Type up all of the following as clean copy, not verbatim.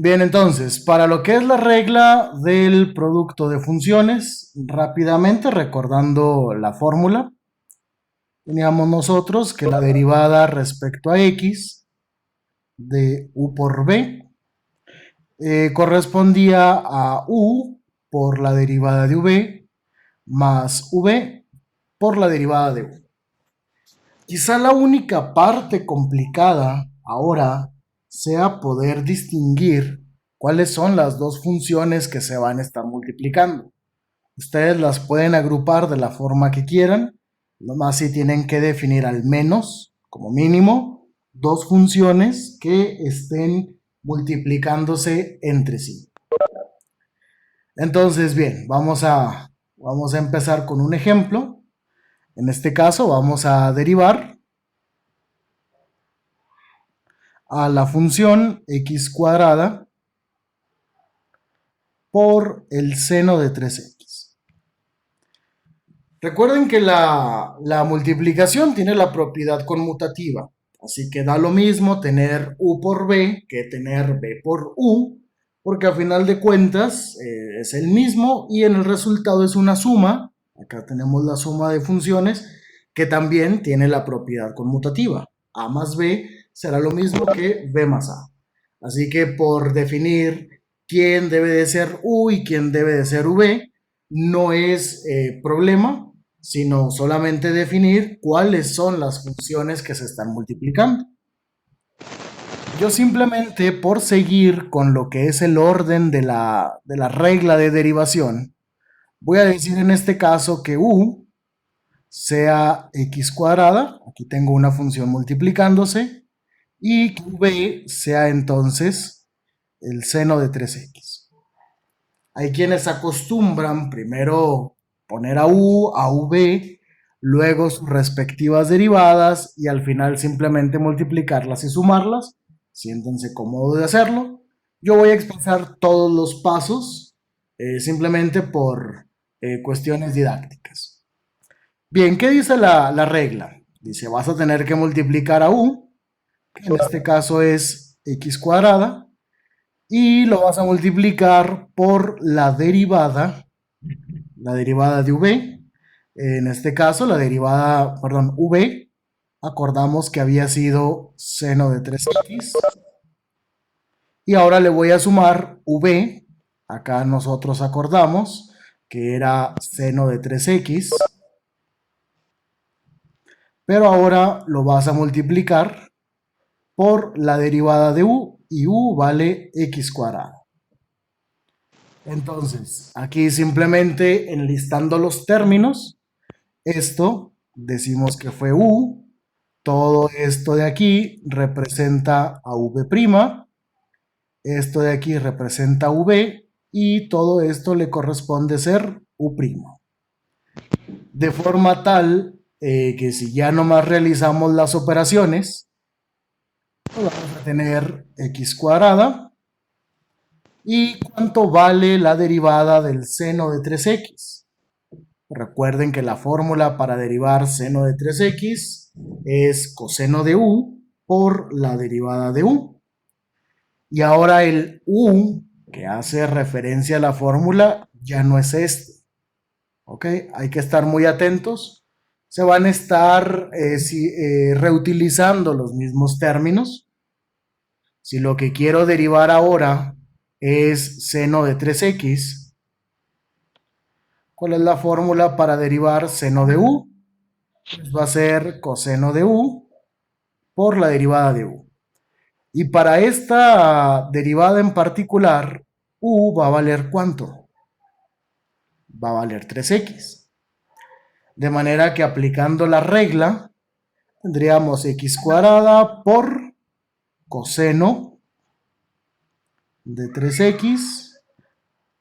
Bien, entonces, para lo que es la regla del producto de funciones, rápidamente recordando la fórmula, teníamos nosotros que la derivada respecto a x de u por b correspondía a u por la derivada de v más v por la derivada de u. Quizá la única parte complicada ahora sea poder distinguir cuáles son las dos funciones que se van a estar multiplicando. Ustedes las pueden agrupar de la forma que quieran, nomás si tienen que definir al menos, como mínimo, dos funciones que estén multiplicándose entre sí. Entonces, bien, vamos a empezar con un ejemplo. En este caso vamos a derivar a la función x cuadrada por el seno de 3x. Recuerden que la multiplicación tiene la propiedad conmutativa, así que da lo mismo tener u por b que tener b por u, porque a final de cuentas es el mismo y en el resultado es una suma. Acá tenemos la suma de funciones que también tiene la propiedad conmutativa. A más b será lo mismo que b más a. Así que por definir quién debe de ser u y quién debe de ser v, no es problema, sino solamente definir cuáles son las funciones que se están multiplicando. Yo simplemente por seguir con lo que es el orden de la regla de derivación, voy a decir en este caso que u sea x cuadrada, aquí tengo una función multiplicándose, y que v sea entonces el seno de 3x. Hay quienes acostumbran primero poner a u, a v, luego sus respectivas derivadas y al final simplemente multiplicarlas y sumarlas. Siéntense cómodos de hacerlo. Yo voy a expresar todos los pasos simplemente por cuestiones didácticas. Bien, ¿qué dice la regla? Dice, vas a tener que multiplicar a u, que en este caso es x cuadrada, y lo vas a multiplicar por la derivada de v. En este caso, v, acordamos que había sido seno de 3x. Y ahora le voy a sumar v. Acá nosotros acordamos que era seno de 3x. Pero ahora lo vas a multiplicar por la derivada de u. Y u vale x cuadrado. Entonces, aquí simplemente enlistando los términos, esto decimos que fue u, todo esto de aquí representa a v', esto de aquí representa v y todo esto le corresponde ser u'. De forma tal que si ya nomás realizamos las operaciones, pues vamos a tener x cuadrada. ¿Y cuánto vale la derivada del seno de 3x? Recuerden que la fórmula para derivar seno de 3x es coseno de u por la derivada de u. Y ahora el u que hace referencia a la fórmula ya no es este. ¿Ok? Hay que estar muy atentos. Se van a estar reutilizando los mismos términos. Si lo que quiero derivar ahora es seno de 3x, ¿cuál es la fórmula para derivar seno de u? Pues va a ser coseno de u por la derivada de u. Y para esta derivada en particular, u va a valer ¿cuánto? Va a valer 3x. De manera que aplicando la regla, tendríamos x cuadrada por coseno de 3x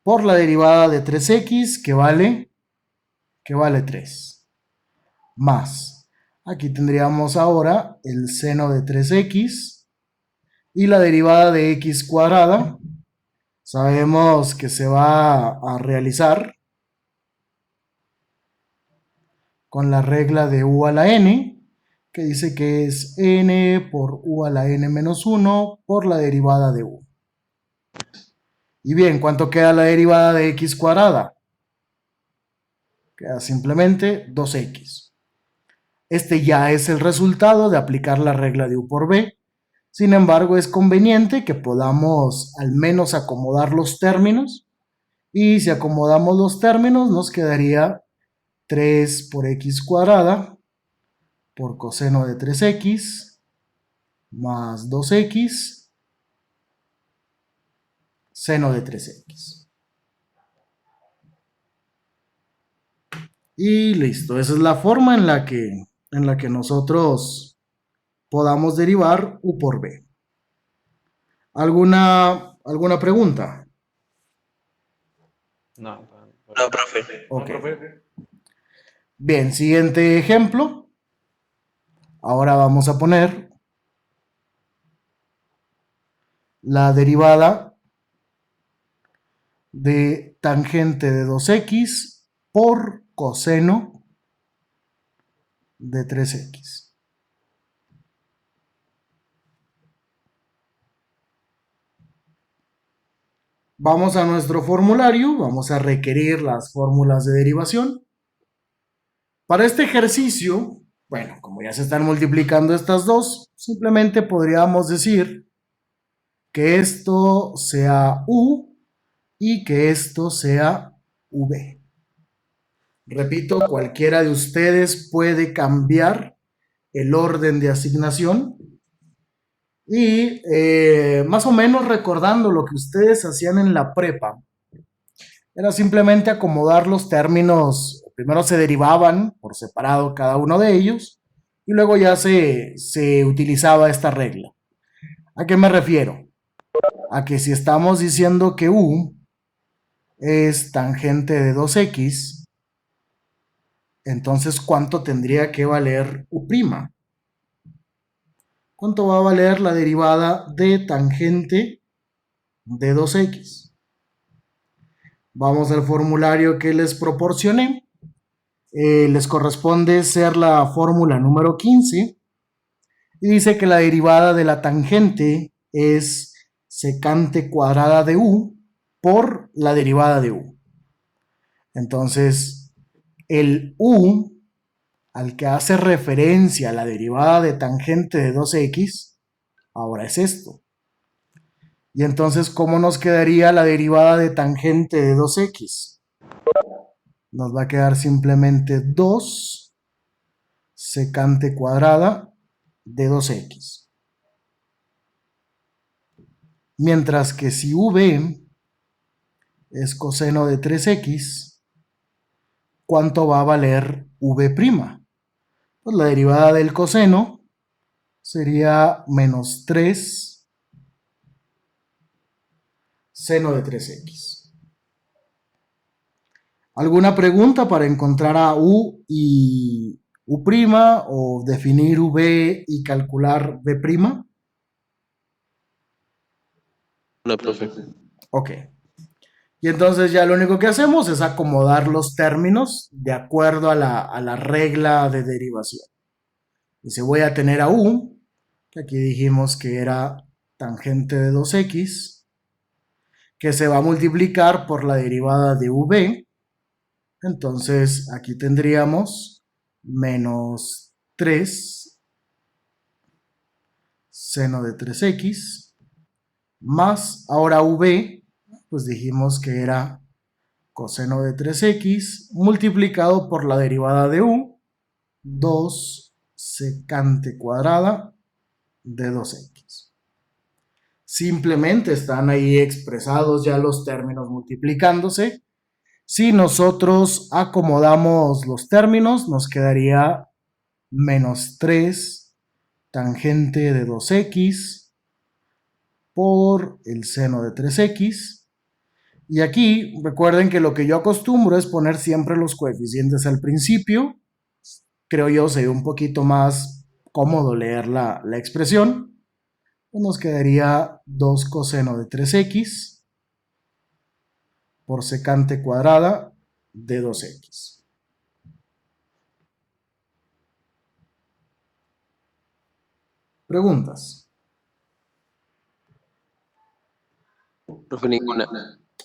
por la derivada de 3x que vale 3. Más, aquí tendríamos ahora el seno de 3x y la derivada de x cuadrada. Sabemos que se va a realizar con la regla de u a la n, que dice que es n por u a la n menos 1 por la derivada de u. Y bien, ¿cuánto queda la derivada de x cuadrada? Queda simplemente 2x. Este ya es el resultado de aplicar la regla de U por B. Sin embargo, es conveniente que podamos al menos acomodar los términos. Y si acomodamos los términos, nos quedaría 3 por x cuadrada por coseno de 3x más 2x seno de 3x. Y listo, esa es la forma en la que nosotros podamos derivar U por B. ¿Alguna pregunta? No, No, profe. Ok. Bien, siguiente ejemplo. Ahora vamos a poner la derivada de tangente de 2x por coseno de 3x. Vamos a nuestro formulario, vamos a requerir las fórmulas de derivación. Para este ejercicio, bueno, como ya se están multiplicando estas dos, simplemente podríamos decir que esto sea U y que esto sea V. Repito, cualquiera de ustedes puede cambiar el orden de asignación y más o menos recordando lo que ustedes hacían en la prepa, era simplemente acomodar los términos, primero se derivaban por separado cada uno de ellos y luego ya se utilizaba esta regla. ¿A qué me refiero? A que si estamos diciendo que U es tangente de 2x, entonces ¿cuánto tendría que valer U'? ¿Cuánto va a valer la derivada de tangente de 2x? Vamos al formulario que les proporcioné. Les corresponde ser la fórmula número 15 y dice que la derivada de la tangente es secante cuadrada de U por la derivada de U. Entonces, el U al que hace referencia la derivada de tangente de 2x, ahora es esto. Y entonces, ¿cómo nos quedaría la derivada de tangente de 2x? Nos va a quedar simplemente 2 secante cuadrada de 2x. Mientras que si v es coseno de 3x, ¿cuánto va a valer v'? Pues la derivada del coseno sería menos 3 seno de 3x. ¿Alguna pregunta para encontrar a u y u' o definir v y calcular v'? No, profe. Ok. Y entonces ya lo único que hacemos es acomodar los términos de acuerdo a la regla de derivación. Y si voy a tener a u, que aquí dijimos que era tangente de 2x, que se va a multiplicar por la derivada de v. Entonces aquí tendríamos menos 3 seno de 3x más, ahora v, pues dijimos que era coseno de 3x multiplicado por la derivada de u, 2 secante cuadrada de 2x. Simplemente están ahí expresados ya los términos multiplicándose. Si nosotros acomodamos los términos, nos quedaría menos 3 tangente de 2x por el seno de 3x. Y aquí recuerden que lo que yo acostumbro es poner siempre los coeficientes al principio. Creo yo sería un poquito más cómodo leer la expresión. Pues nos quedaría 2 coseno de 3x por secante cuadrada de 2x. ¿Preguntas? Profe, ninguna.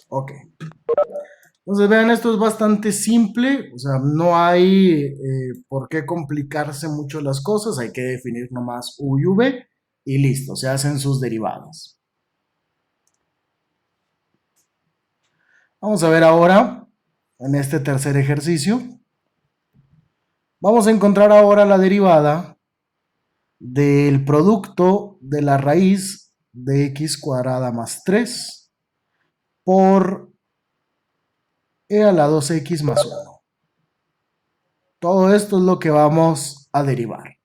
Ok. Entonces vean, esto es bastante simple, o sea, no hay por qué complicarse mucho las cosas, hay que definir nomás U y V y listo, se hacen sus derivadas. Vamos a ver ahora, en este tercer ejercicio, vamos a encontrar ahora la derivada del producto de la raíz de x cuadrada más 3 por e a la 2x más 1. Todo esto es lo que vamos a derivar.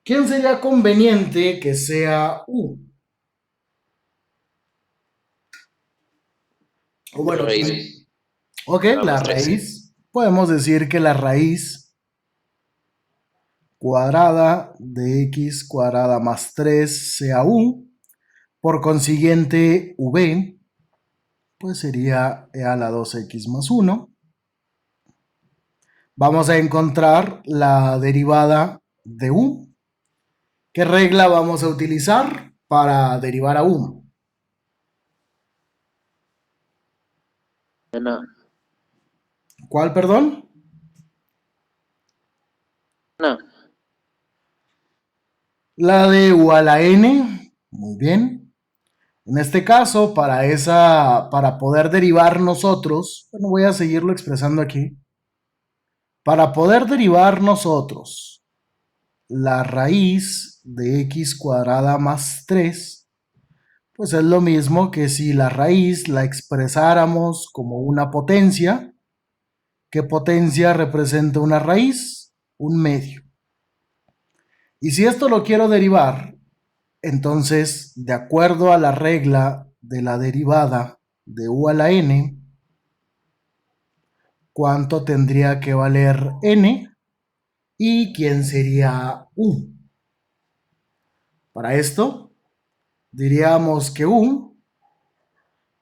¿Quién sería conveniente que sea U? O bueno, Raíz. ok, la Más 3. raíz. Podemos decir que la raíz cuadrada de x cuadrada más 3 sea U. Por consiguiente, V pues sería e a la 2x más 1. Vamos a encontrar la derivada de U. ¿Qué regla vamos a utilizar para derivar a U? No. ¿Cuál, perdón? No. La de U a la N. Muy bien. En este caso, para poder derivar nosotros, bueno, voy a seguirlo expresando aquí. Para poder derivar nosotros la raíz de x cuadrada más 3, pues es lo mismo que si la raíz la expresáramos como una potencia. ¿Qué potencia representa una raíz? Un medio. Y si esto lo quiero derivar, entonces, de acuerdo a la regla de la derivada de u a la n, ¿cuánto tendría que valer n? ¿Y quién sería u? Para esto, diríamos que u,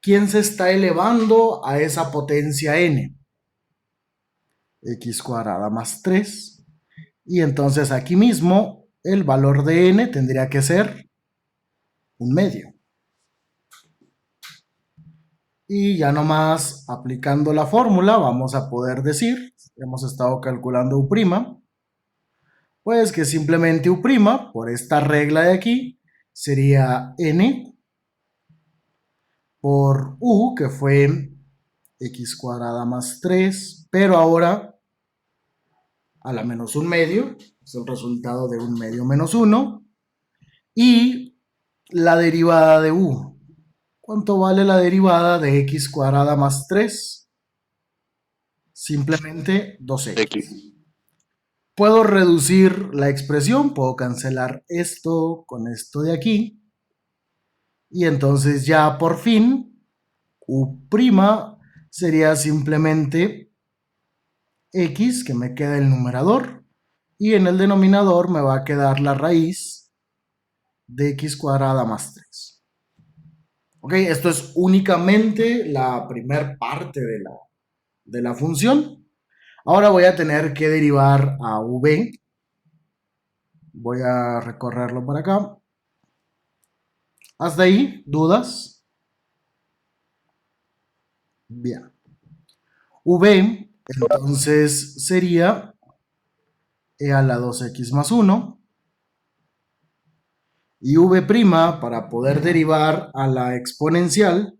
¿quién se está elevando a esa potencia n? X cuadrada más 3. Y entonces aquí mismo el valor de n tendría que ser un medio. Y ya nomás aplicando la fórmula vamos a poder decir, hemos estado calculando u', pues que simplemente u', por esta regla de aquí, sería n por u, que fue x cuadrada más 3, pero ahora a la menos un medio, es el resultado de un medio menos 1, y la derivada de u. ¿Cuánto vale la derivada de x cuadrada más 3? Simplemente 2x. X. Puedo reducir la expresión, puedo cancelar esto con esto de aquí, y entonces ya por fin u' sería simplemente x, que me queda el numerador, y en el denominador me va a quedar la raíz de x cuadrada más 3. Ok, esto es únicamente la primera parte de la función. Ahora voy a tener que derivar a v. Voy a recorrerlo por acá. ¿Hasta ahí? ¿Dudas? Bien. V entonces sería e a la 2x más 1. Y v', para poder derivar a la exponencial,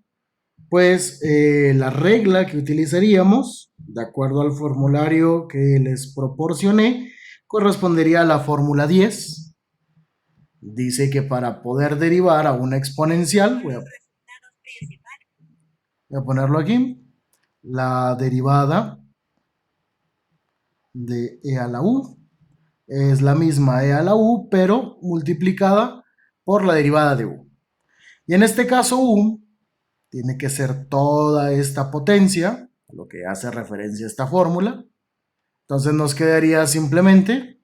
pues la regla que utilizaríamos, de acuerdo al formulario que les proporcioné, correspondería a la fórmula 10. Dice que para poder derivar a una exponencial, voy a ponerlo aquí, la derivada de e a la u es la misma e a la u, pero multiplicada por la derivada de u. Y en este caso u tiene que ser toda esta potencia, a lo que hace referencia a esta fórmula. Entonces nos quedaría simplemente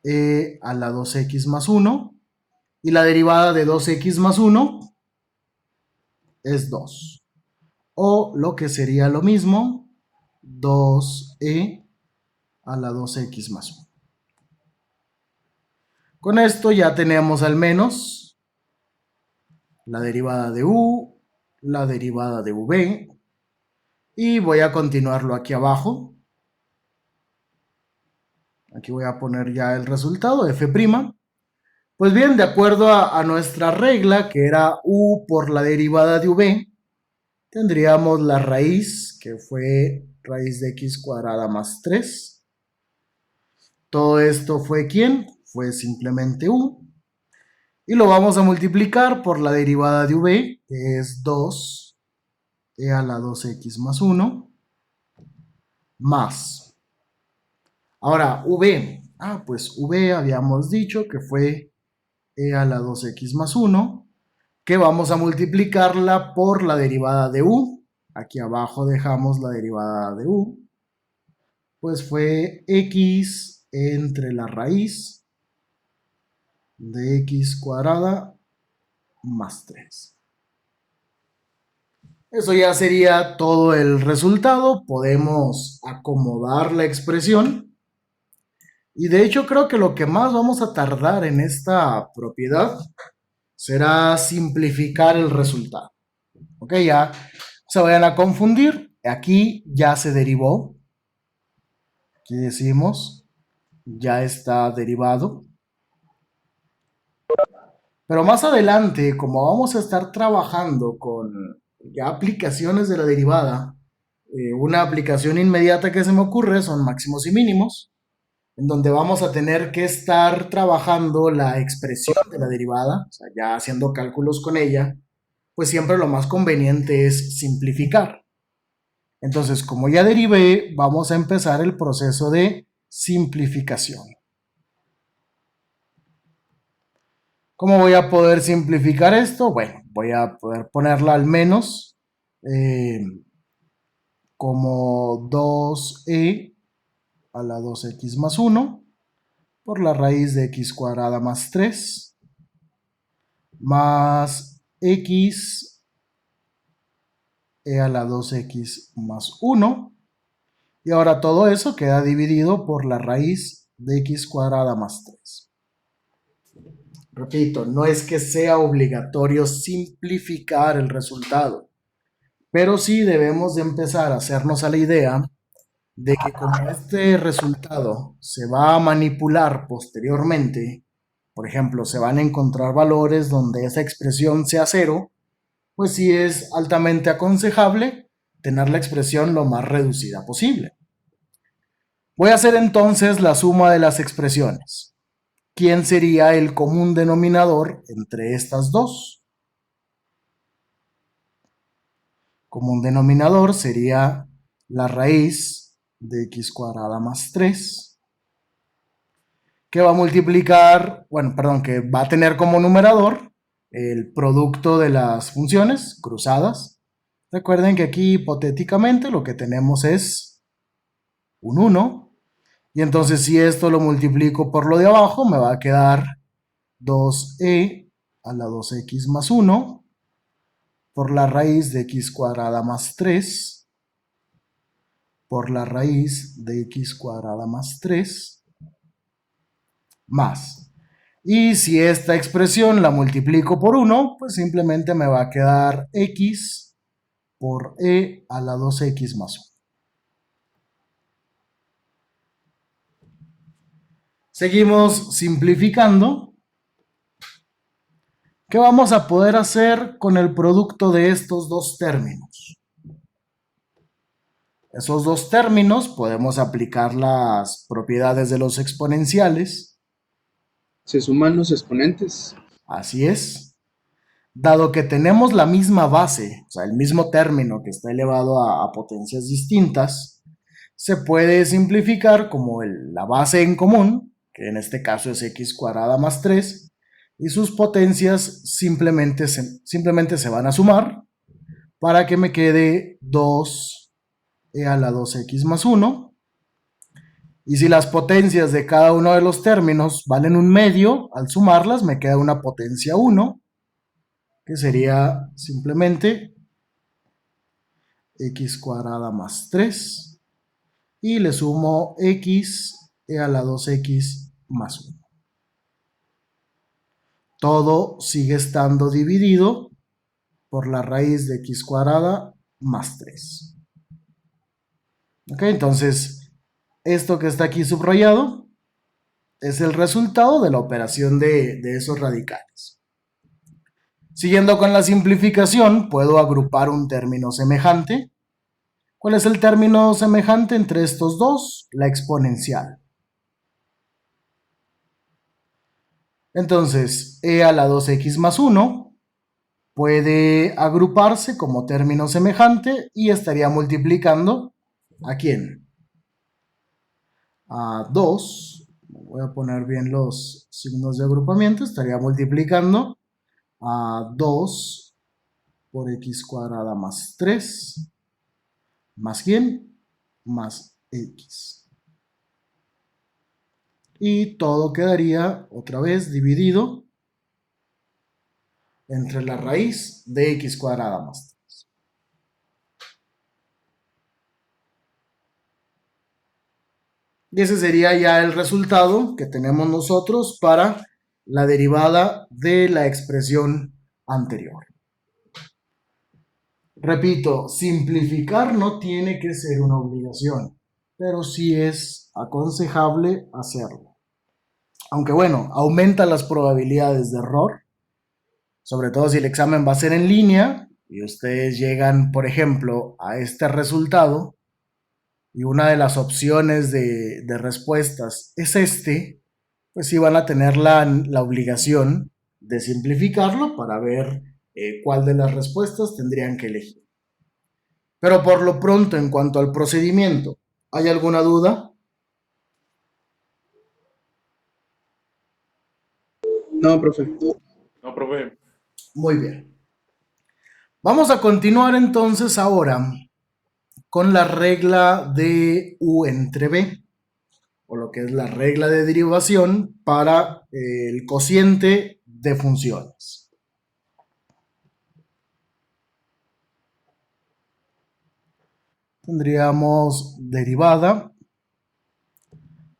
e a la 2x más 1, y la derivada de 2x más 1 es 2. O lo que sería lo mismo, 2e a la 2x más 1. Con esto ya tenemos al menos la derivada de u, la derivada de v, y voy a continuarlo aquí abajo. Aquí voy a poner ya el resultado, f'. Pues bien, de acuerdo a nuestra regla, que era u por la derivada de v, tendríamos la raíz, que fue raíz de x cuadrada más 3. Todo esto fue ¿quién? Fue simplemente u. Y lo vamos a multiplicar por la derivada de v, que es 2e a la 2x más 1, más. Ahora, v. Pues v habíamos dicho que fue e a la 2x más 1, que vamos a multiplicarla por la derivada de u. Aquí abajo dejamos la derivada de u. Pues fue x entre la raíz de x cuadrada más 3. Eso ya sería todo el resultado. Podemos acomodar la expresión. Y de hecho creo que lo que más vamos a tardar en esta propiedad será simplificar el resultado. Ok, ya se vayan a confundir. Aquí ya se derivó. Aquí decimos, ya está derivado. Pero más adelante, como vamos a estar trabajando con ya aplicaciones de la derivada, una aplicación inmediata que se me ocurre son máximos y mínimos, en donde vamos a tener que estar trabajando la expresión de la derivada, o sea, ya haciendo cálculos con ella, pues siempre lo más conveniente es simplificar. Entonces, como ya derivé, vamos a empezar el proceso de simplificación. ¿Cómo voy a poder simplificar esto? Bueno, voy a poder ponerla al menos como 2e a la 2x más 1 por la raíz de x cuadrada más 3 más x e a la 2x más 1. Y ahora todo eso queda dividido por la raíz de x cuadrada más 3. Repito, no es que sea obligatorio simplificar el resultado, pero sí debemos de empezar a hacernos a la idea de que como este resultado se va a manipular posteriormente, por ejemplo, se van a encontrar valores donde esa expresión sea cero, pues sí es altamente aconsejable tener la expresión lo más reducida posible. Voy a hacer entonces la suma de las expresiones. ¿Quién sería el común denominador entre estas dos? Común denominador sería la raíz de x cuadrada más 3, que va a multiplicar, que va a tener como numerador el producto de las funciones cruzadas. Recuerden que aquí hipotéticamente lo que tenemos es un 1. Y entonces si esto lo multiplico por lo de abajo, me va a quedar 2e a la 2x más 1 por la raíz de x cuadrada más 3 por la raíz de x cuadrada más 3 más. Y si esta expresión la multiplico por 1, pues simplemente me va a quedar x por e a la 2x más 1. Seguimos simplificando. ¿Qué vamos a poder hacer con el producto de estos dos términos? Esos dos términos podemos aplicar las propiedades de los exponenciales. Se suman los exponentes. Así es. Dado que tenemos la misma base, o sea, el mismo término que está elevado a potencias distintas, se puede simplificar como la base en común, que en este caso es x cuadrada más 3, y sus potencias simplemente se van a sumar para que me quede 2e a la 2x más 1. Y si las potencias de cada uno de los términos valen un medio, al sumarlas me queda una potencia 1, que sería simplemente x cuadrada más 3. Y le sumo x e a la 2x más 1. todo sigue estando dividido por la raíz de x cuadrada más 3. Ok, entonces esto que está aquí subrayado es el resultado de la operación de esos radicales. Siguiendo con la simplificación, puedo agrupar un término semejante. ¿Cuál es el término semejante entre estos dos? La exponencial. Entonces, e a la 2x más 1 puede agruparse como término semejante y estaría multiplicando ¿a quién? A 2. Voy a poner bien los signos de agrupamiento. Estaría multiplicando a 2 por x cuadrada más 3. ¿Más quién? Más x. Y todo quedaría otra vez dividido entre la raíz de x cuadrada más 3. Y ese sería ya el resultado que tenemos nosotros para la derivada de la expresión anterior. Repito, simplificar no tiene que ser una obligación, pero sí es aconsejable hacerlo. Aunque bueno, aumenta las probabilidades de error, sobre todo si el examen va a ser en línea y ustedes llegan, por ejemplo, a este resultado y una de las opciones de respuestas es este, pues sí van a tener la obligación de simplificarlo para ver cuál de las respuestas tendrían que elegir. Pero por lo pronto, en cuanto al procedimiento, ¿hay alguna duda? No, profe. No, profe. Muy bien. Vamos a continuar entonces ahora con la regla de U entre B, o lo que es la regla de derivación para el cociente de funciones. Tendríamos derivada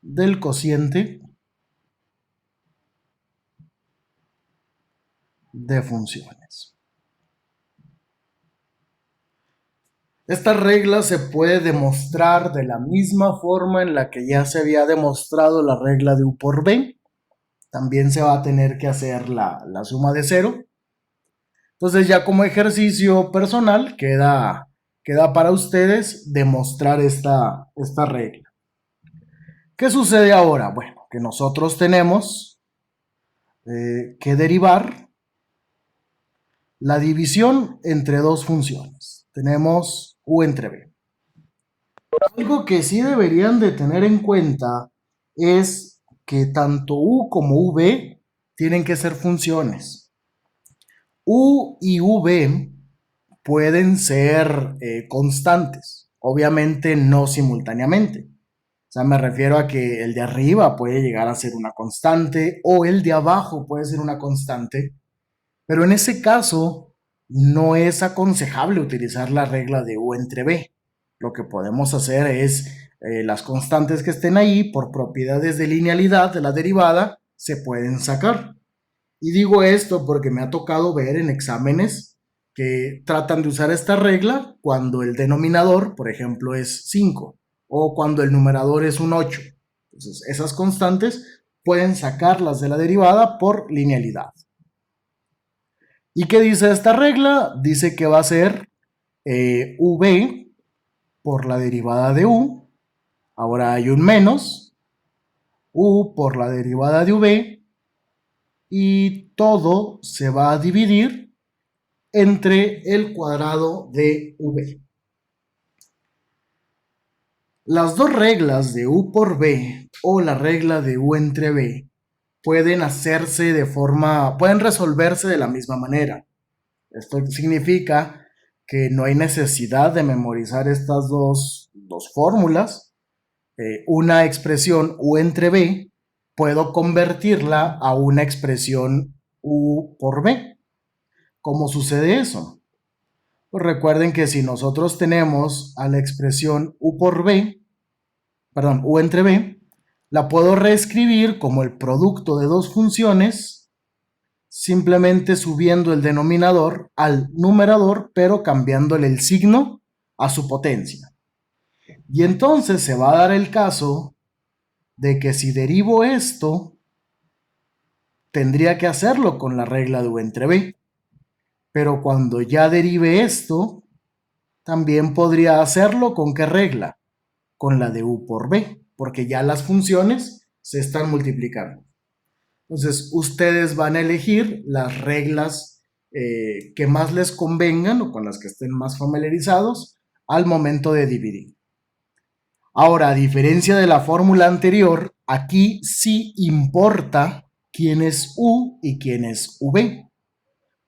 del cociente de funciones. Esta regla se puede demostrar de la misma forma en la que ya se había demostrado la regla de U por B. También se va a tener que hacer la suma de 0. Entonces ya como ejercicio personal queda para ustedes demostrar esta regla. ¿Qué sucede ahora? Bueno, que nosotros tenemos que derivar la división entre dos funciones. Tenemos U entre B. Algo que sí deberían de tener en cuenta es que tanto U como V tienen que ser funciones. U y V pueden ser constantes, obviamente no simultáneamente. O sea, me refiero a que el de arriba puede llegar a ser una constante o el de abajo puede ser una constante, pero en ese caso no es aconsejable utilizar la regla de U entre B. Lo que podemos hacer es las constantes que estén ahí por propiedades de linealidad de la derivada se pueden sacar. Y digo esto porque me ha tocado ver en exámenes que tratan de usar esta regla cuando el denominador, por ejemplo, es 5 o cuando el numerador es un 8. Entonces, esas constantes pueden sacarlas de la derivada por linealidad. ¿Y qué dice esta regla? Dice que va a ser V por la derivada de U. Ahora hay un menos. U por la derivada de V. Y todo se va a dividir entre el cuadrado de V. Las dos reglas de U por B o la regla de U entre B pueden resolverse de la misma manera. Esto significa que no hay necesidad de memorizar estas dos fórmulas. Una expresión U entre B puedo convertirla a una expresión U por B. ¿Cómo sucede eso? Pues recuerden que si nosotros tenemos a la expresión U entre B, la puedo reescribir como el producto de dos funciones simplemente subiendo el denominador al numerador, pero cambiándole el signo a su potencia. Y entonces se va a dar el caso de que si derivo esto, tendría que hacerlo con la regla de U entre B. Pero cuando ya derive esto, también podría hacerlo ¿con qué regla? Con la de U por B, porque ya las funciones se están multiplicando. Entonces, ustedes van a elegir las reglas que más les convengan o con las que estén más familiarizados al momento de dividir. Ahora, a diferencia de la fórmula anterior, aquí sí importa quién es U y quién es V.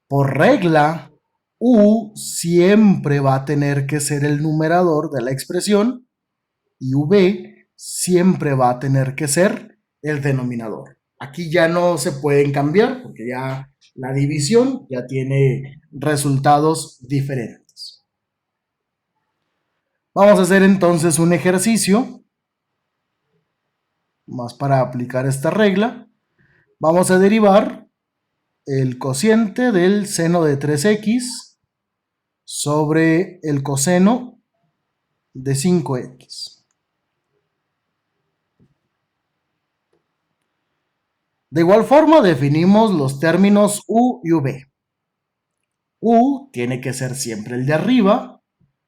Por regla, U siempre va a tener que ser el numerador de la expresión y V siempre va a tener que ser el denominador. Aquí ya no se pueden cambiar porque ya la división ya tiene resultados diferentes. Vamos a hacer entonces un ejercicio más para aplicar esta regla. Vamos a derivar el cociente del seno de 3x sobre el coseno de 5x. De igual forma definimos los términos U y V. U tiene que ser siempre el de arriba,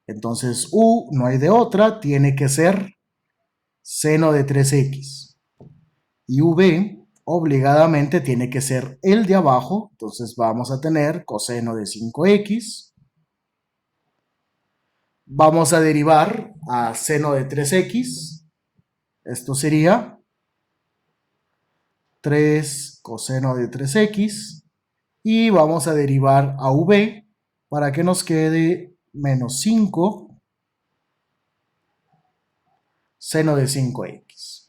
entonces U no hay de otra, tiene que ser seno de 3x. Y V obligadamente tiene que ser el de abajo, entonces vamos a tener coseno de 5x. Vamos a derivar a seno de 3x, esto sería 3 coseno de 3x, y vamos a derivar a V para que nos quede menos 5 seno de 5x.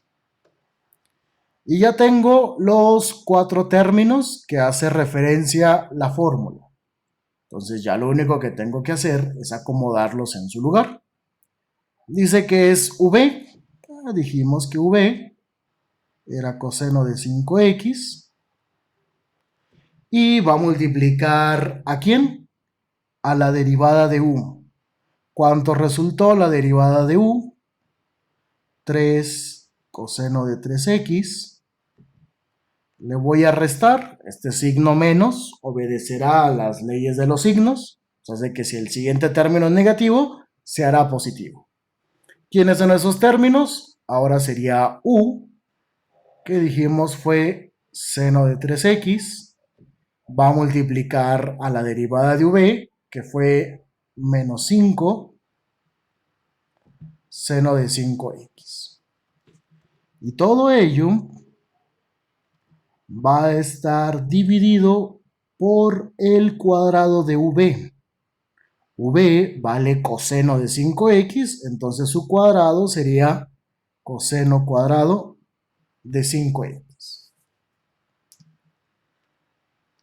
Y ya tengo los 4 términos que hace referencia la fórmula. Entonces ya lo único que tengo que hacer es acomodarlos en su lugar. Dice que es V, dijimos que V era coseno de 5x. Y va a multiplicar ¿a quién? A la derivada de U. ¿Cuánto resultó la derivada de U? 3 coseno de 3x. Le voy a restar, este signo menos obedecerá a las leyes de los signos, o sea, que si el siguiente término es negativo, se hará positivo. ¿Quiénes son esos términos? Ahora sería U, que dijimos fue seno de 3x, va a multiplicar a la derivada de V, que fue menos 5 seno de 5x. Y todo ello va a estar dividido por el cuadrado de V. V vale coseno de 5x, entonces su cuadrado sería coseno cuadrado de 5x.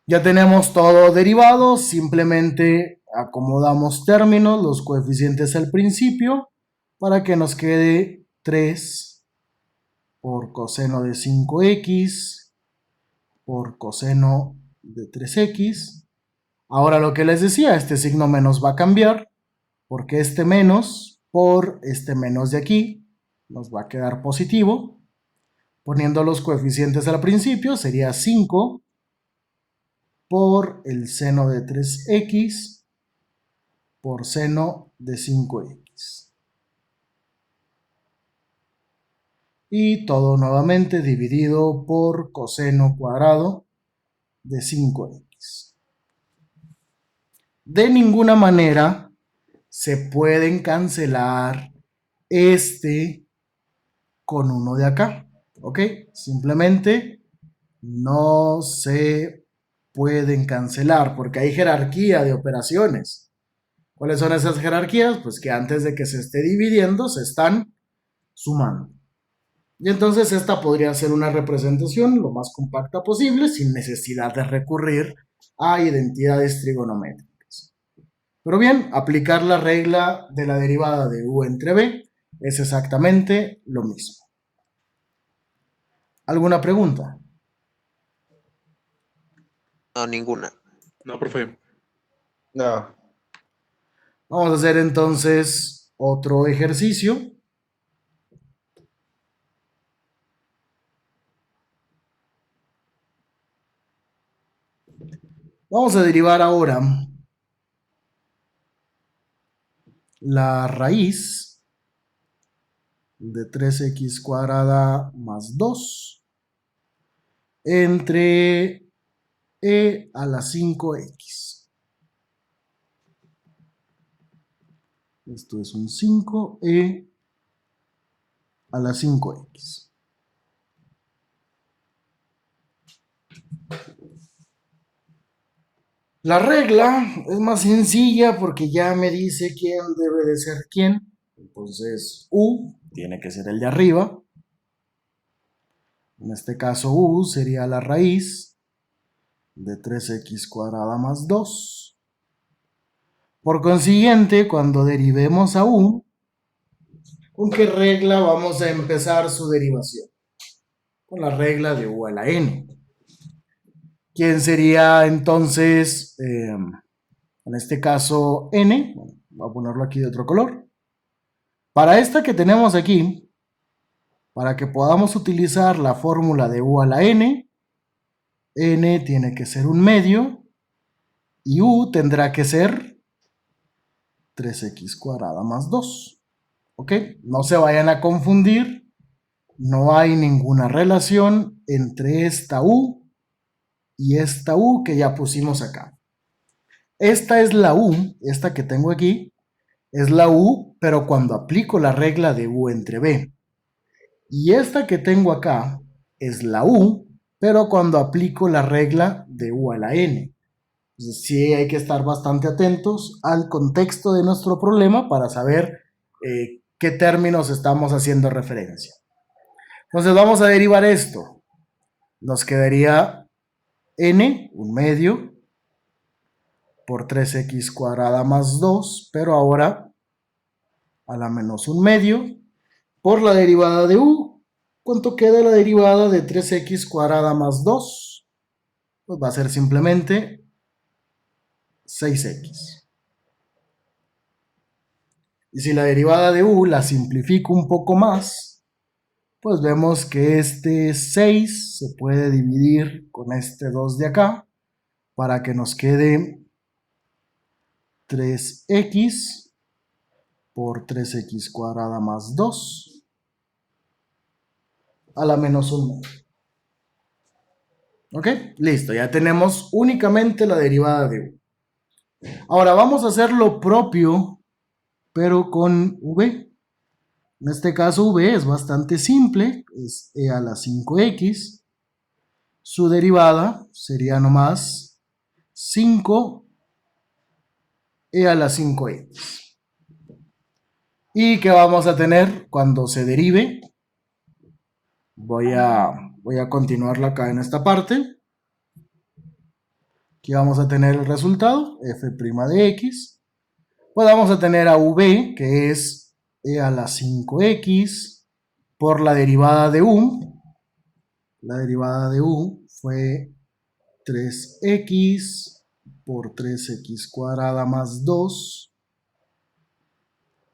Ya tenemos todo derivado, simplemente acomodamos términos, los coeficientes al principio, para que nos quede 3 por coseno de 5x por coseno de 3x. Ahora lo que les decía, este signo menos va a cambiar, porque este menos por este menos de aquí nos va a quedar positivo. Poniendo los coeficientes al principio sería 5 por el seno de 3x por seno de 5x. Y todo nuevamente dividido por coseno cuadrado de 5x. De ninguna manera se pueden cancelar este con uno de acá, ¿ok? Simplemente no se pueden cancelar porque hay jerarquía de operaciones. ¿Cuáles son esas jerarquías? Pues que antes de que se esté dividiendo se están sumando. Y entonces esta podría ser una representación lo más compacta posible sin necesidad de recurrir a identidades trigonométricas. Pero bien, aplicar la regla de la derivada de U entre B es exactamente lo mismo. ¿Alguna pregunta? No, ninguna. No, profe. No. Vamos a hacer entonces otro ejercicio. Vamos a derivar ahora la raíz de 3x cuadrada más 2 entre e a la 5x. Esto es un 5e a la 5x. La regla es más sencilla porque ya me dice quién debe de ser quién. Entonces u tiene que ser el de arriba. En este caso u sería la raíz de 3x cuadrada más 2. Por consiguiente, cuando derivemos a u, ¿con qué regla vamos a empezar su derivación? Con la regla de u a la n. ¿Quién sería entonces, en este caso, n? Bueno, voy a ponerlo aquí de otro color. Para esta que tenemos aquí, para que podamos utilizar la fórmula de u a la n, n tiene que ser un medio y u tendrá que ser 3x cuadrada más 2. ¿Ok? No se vayan a confundir. No hay ninguna relación entre esta u y esta u que ya pusimos acá. Esta es la u, esta que tengo aquí, es la u, pero cuando aplico la regla de u entre b. Y esta que tengo acá es la u, pero cuando aplico la regla de u a la n. Entonces sí hay que estar bastante atentos al contexto de nuestro problema para saber qué términos estamos haciendo referencia. Entonces vamos a derivar esto. Nos quedaría n, un medio, por 3x cuadrada más 2, pero ahora a la menos un medio, por la derivada de u. ¿Cuánto queda la derivada de 3x cuadrada más 2? Pues va a ser simplemente 6x. Y si la derivada de u la simplifico un poco más, pues vemos que este 6 se puede dividir con este 2 de acá para que nos quede 3x por 3x cuadrada más 2 a la menos 1. ¿Ok? Listo, ya tenemos únicamente la derivada de u. Ahora vamos a hacer lo propio, pero con v. En este caso v es bastante simple, es e a la 5x. Su derivada sería nomás 5 e a la 5x. ¿Y qué vamos a tener cuando se derive? Voy a continuarla acá en esta parte. Aquí vamos a tener el resultado, f' de x. Pues vamos a tener a v, que es e a la 5x, por la derivada de u. La derivada de u fue 3x por 3x cuadrada más 2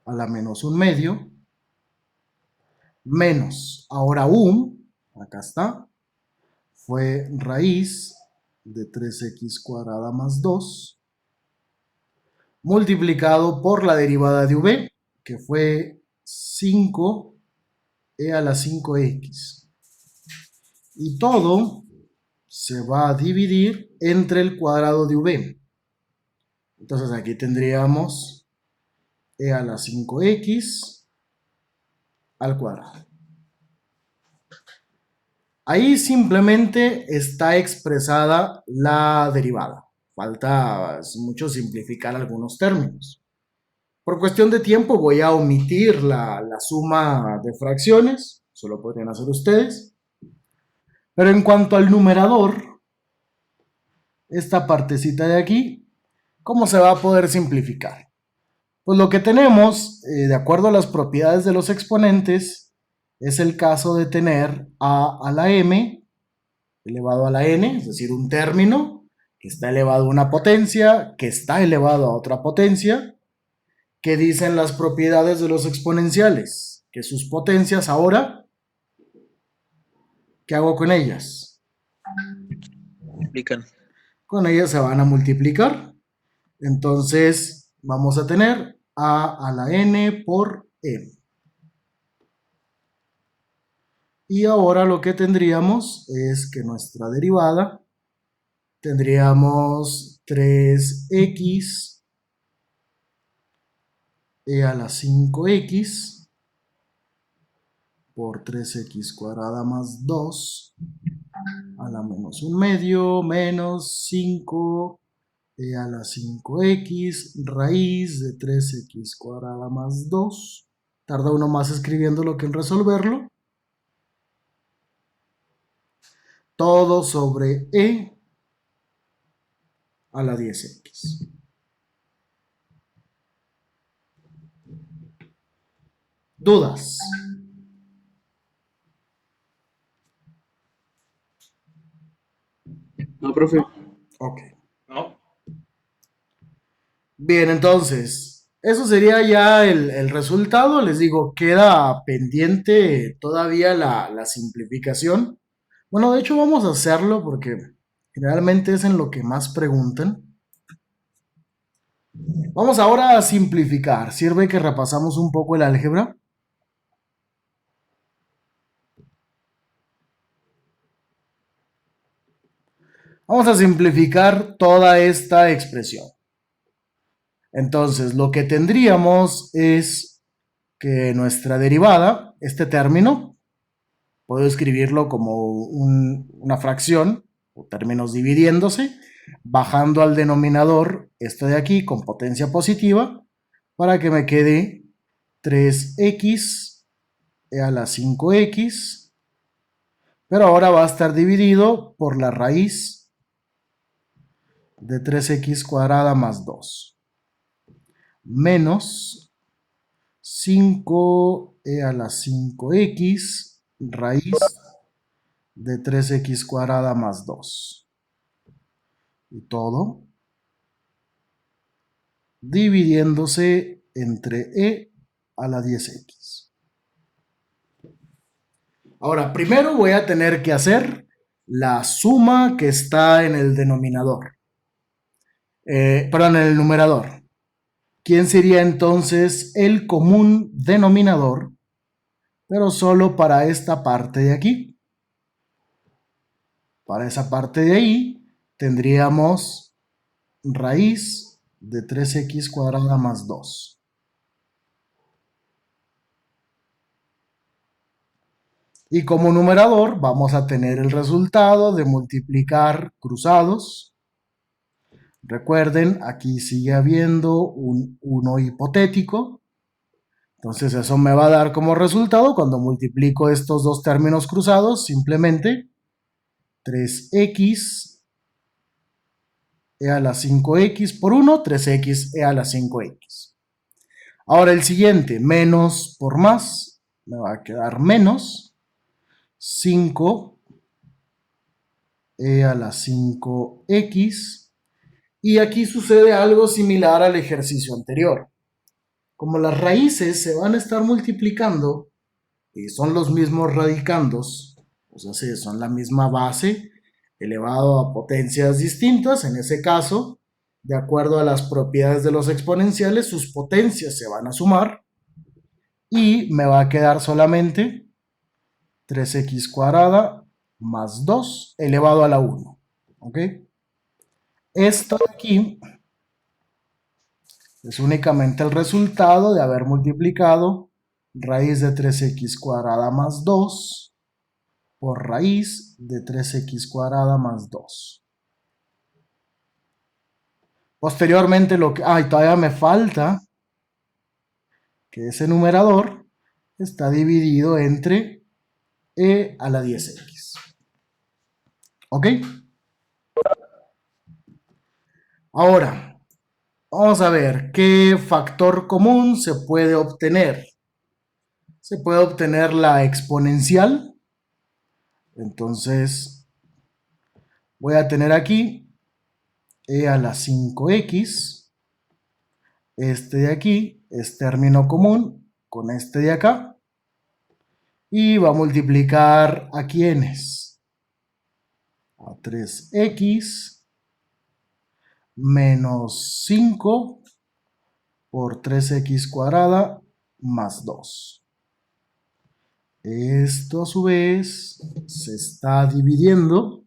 a la menos un medio, menos, ahora u, acá está, fue raíz de 3x cuadrada más 2, multiplicado por la derivada de v, que fue 5 e a la 5x. Y todo se va a dividir entre el cuadrado de v. Entonces aquí tendríamos e a la 5x al cuadrado. Ahí simplemente está expresada la derivada. Falta mucho simplificar algunos términos. Por cuestión de tiempo voy a omitir la suma de fracciones. Eso lo podrían hacer ustedes. Pero en cuanto al numerador, esta partecita de aquí, ¿cómo se va a poder simplificar? Pues lo que tenemos, de acuerdo a las propiedades de los exponentes, es el caso de tener a la m elevado a la n, es decir, un término que está elevado a una potencia, que está elevado a otra potencia. ¿Qué dicen las propiedades de los exponenciales? Que sus potencias ahora, ¿qué hago con ellas? Explican. Con ellas se van a multiplicar. Entonces vamos a tener a la n por m. Y ahora lo que tendríamos es que nuestra derivada tendríamos 3x a la 5x por 3x cuadrada más 2 a la menos 1 medio menos 5 a la 5x raíz de 3x cuadrada más 2. Tarda uno más escribiéndolo que en resolverlo. Todo sobre e a la 10x. ¿Dudas? No, profe. Ok. No. Bien, entonces, eso sería ya el resultado. Les digo, queda pendiente todavía la simplificación. Bueno, de hecho vamos a hacerlo porque generalmente es en lo que más preguntan. Vamos ahora a simplificar. Sirve que repasamos un poco el álgebra. Vamos a simplificar toda esta expresión. Entonces, lo que tendríamos es que nuestra derivada, este término, puedo escribirlo como una fracción, o términos dividiéndose, bajando al denominador esto de aquí con potencia positiva, para que me quede 3x a la 5x, pero ahora va a estar dividido por la raíz de 3x cuadrada más 2. Menos 5 a la 5x raíz de 3x cuadrada más 2. Y todo dividiéndose entre e a la 10x. Ahora, primero voy a tener que hacer la suma que está en el denominador. Perdón, en el numerador. ¿Quién sería entonces el común denominador? Pero solo para esta parte de aquí. Para esa parte de ahí tendríamos raíz de 3x cuadrada más 2. Y como numerador vamos a tener el resultado de multiplicar cruzados. Recuerden, aquí sigue habiendo un 1 hipotético. Entonces eso me va a dar como resultado, cuando multiplico estos dos términos cruzados, simplemente 3x a la 5x por 1, 3x a la 5x. Ahora el siguiente, menos por más, me va a quedar menos 5 a la 5x. Y aquí sucede algo similar al ejercicio anterior. Como las raíces se van a estar multiplicando y son los mismos radicandos, o sea, son la misma base elevado a potencias distintas, en ese caso, de acuerdo a las propiedades de los exponenciales, sus potencias se van a sumar y me va a quedar solamente 3x cuadrada más 2 elevado a la 1. ¿Ok? Esto de aquí es únicamente el resultado de haber multiplicado raíz de 3x cuadrada más 2 por raíz de 3x cuadrada más 2. Posteriormente lo que... todavía me falta que ese numerador está dividido entre e a la 10x. ¿Ok? Ahora, vamos a ver qué factor común se puede obtener. Se puede obtener la exponencial. Entonces, voy a tener aquí e a la 5x. Este de aquí es término común con este de acá. Y va a multiplicar a quiénes. A 3x menos 5 por 3x cuadrada más 2. Esto a su vez se está dividiendo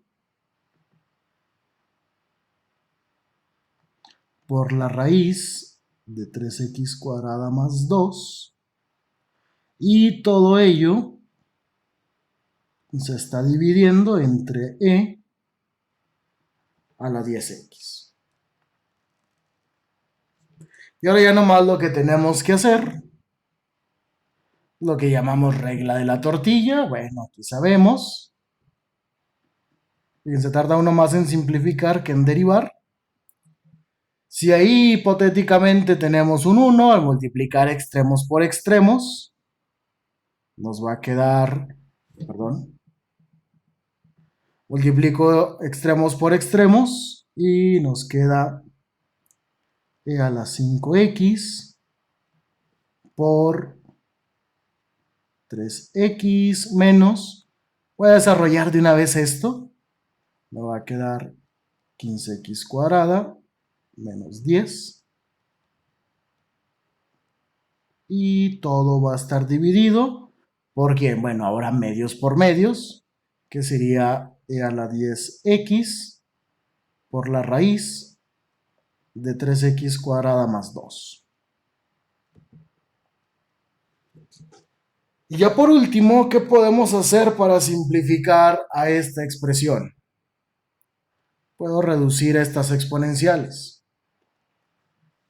por la raíz de 3x cuadrada más 2. Y todo ello se está dividiendo entre e a la 10x. Y ahora ya nomás lo que tenemos que hacer, lo que llamamos regla de la tortilla. Bueno, aquí sabemos. Fíjense, tarda uno más en simplificar que en derivar. Si ahí hipotéticamente tenemos un 1, al multiplicar extremos por extremos, nos va a quedar, perdón, multiplico extremos por extremos y nos queda e a la 5x por 3x menos, voy a desarrollar de una vez esto, me va a quedar 15x cuadrada menos 10 y todo va a estar dividido por quién, bueno, ahora medios por medios, que sería e a la 10x por la raíz de 3x cuadrada más 2. Y ya por último, ¿qué podemos hacer para simplificar a esta expresión? Puedo reducir estas exponenciales.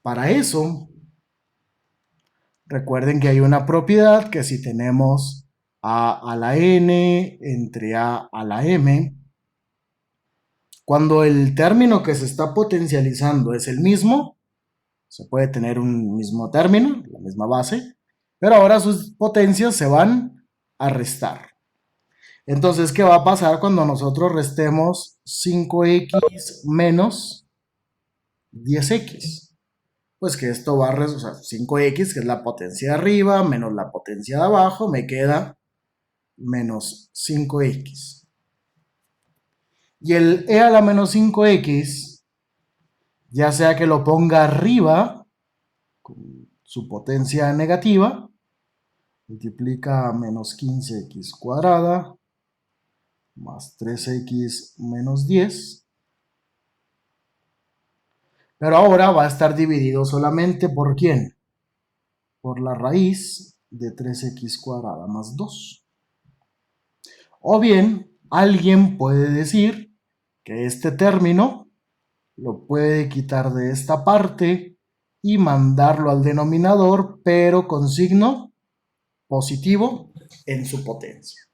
Para eso, recuerden que hay una propiedad que si tenemos a la n entre a la m, cuando el término que se está potencializando es el mismo, se puede tener un mismo término, la misma base, pero ahora sus potencias se van a restar. Entonces, ¿qué va a pasar cuando nosotros restemos 5x menos 10x? Pues que esto va a restar 5x, que es la potencia de arriba, menos la potencia de abajo, me queda menos 5x. Y el e a la menos 5x, ya sea que lo ponga arriba, con su potencia negativa, multiplica a menos 15x cuadrada más 3x menos 10. Pero ahora va a estar dividido solamente por ¿quién? Por la raíz de 3x cuadrada más 2. O bien, alguien puede decir que este término lo puede quitar de esta parte y mandarlo al denominador, pero con signo positivo en su potencia.